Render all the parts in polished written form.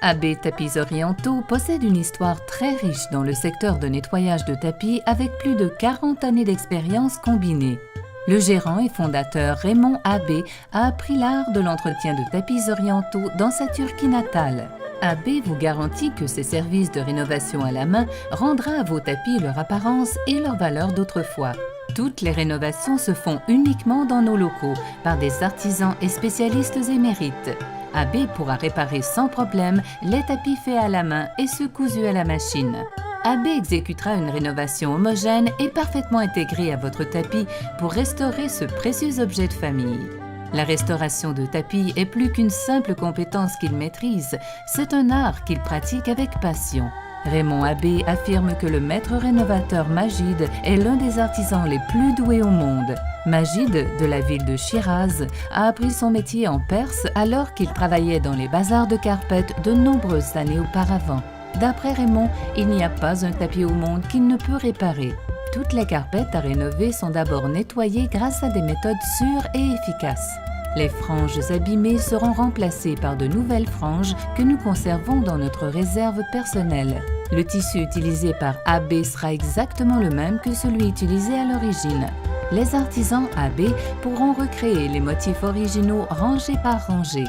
AB Tapis Orientaux possède une histoire très riche dans le secteur de nettoyage de tapis avec plus de 40 années d'expérience combinée. Le gérant et fondateur Raymond AB a appris l'art de l'entretien de tapis orientaux dans sa Turquie natale. AB vous garantit que ses services de rénovation à la main rendra à vos tapis leur apparence et leur valeur d'autrefois. Toutes les rénovations se font uniquement dans nos locaux par des artisans et spécialistes émérites. AB pourra réparer sans problème les tapis faits à la main et ceux cousus à la machine. AB exécutera une rénovation homogène et parfaitement intégrée à votre tapis pour restaurer ce précieux objet de famille. La restauration de tapis est plus qu'une simple compétence qu'il maîtrise, c'est un art qu'il pratique avec passion. Raymond AB affirme que le maître rénovateur Majid est l'un des artisans les plus doués au monde. Majid, de la ville de Shiraz, a appris son métier en Perse alors qu'il travaillait dans les bazars de carpettes de nombreuses années auparavant. D'après Raymond, il n'y a pas un tapis au monde qu'il ne peut réparer. Toutes les carpettes à rénover sont d'abord nettoyées grâce à des méthodes sûres et efficaces. Les franges abîmées seront remplacées par de nouvelles franges que nous conservons dans notre réserve personnelle. Le tissu utilisé par AB sera exactement le même que celui utilisé à l'origine. Les artisans AB pourront recréer les motifs originaux rangés par rangée.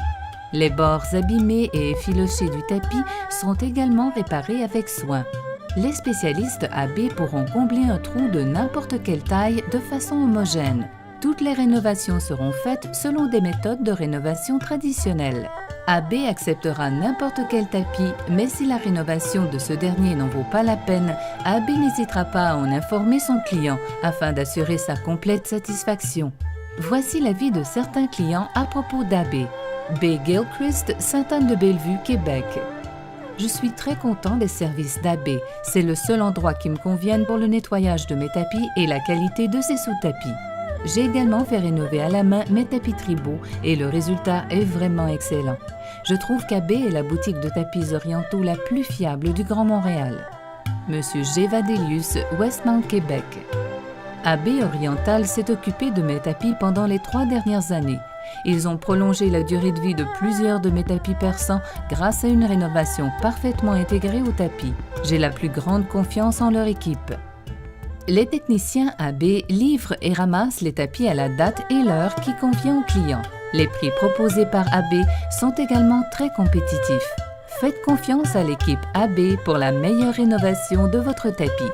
Les bords abîmés et effilochés du tapis seront également réparés avec soin. Les spécialistes AB pourront combler un trou de n'importe quelle taille de façon homogène. Toutes les rénovations seront faites selon des méthodes de rénovation traditionnelles. AB acceptera n'importe quel tapis, mais si la rénovation de ce dernier n'en vaut pas la peine, AB n'hésitera pas à en informer son client afin d'assurer sa complète satisfaction. Voici l'avis de certains clients à propos d'AB. B. Gilchrist, Sainte-Anne-de-Bellevue, Québec. Je suis très content des services d'AB. C'est le seul endroit qui me convienne pour le nettoyage de mes tapis et la qualité de ses sous-tapis. J'ai également fait rénover à la main mes tapis tribaux et le résultat est vraiment excellent. Je trouve qu'AB est la boutique de tapis orientaux la plus fiable du Grand Montréal. Monsieur G. Vadelius, Westmount, Québec. AB Oriental s'est occupé de mes tapis pendant les 3 dernières années. Ils ont prolongé la durée de vie de plusieurs de mes tapis persans grâce à une rénovation parfaitement intégrée au tapis. J'ai la plus grande confiance en leur équipe. Les techniciens AB livrent et ramassent les tapis à la date et l'heure qui convient aux clients. Les prix proposés par AB sont également très compétitifs. Faites confiance à l'équipe AB pour la meilleure rénovation de votre tapis.